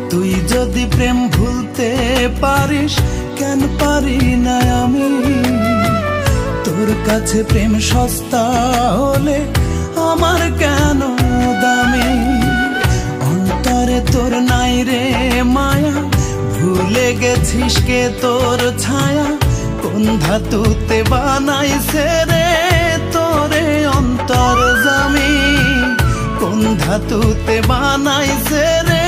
তুই যদি প্রেম ভুলতে পারিস, কেন পারি না আমি? তোর কাছে প্রেম সস্তা হলে আমার কেন দামি? অন্তরে তোর নাই রে মায়া, ভুলে গেছিস কে তোর ছায়া? কোন ধাতুতে বানাইছে রে তোরে অন্তর জামি? কোন ধাতুতে বানাইছে রে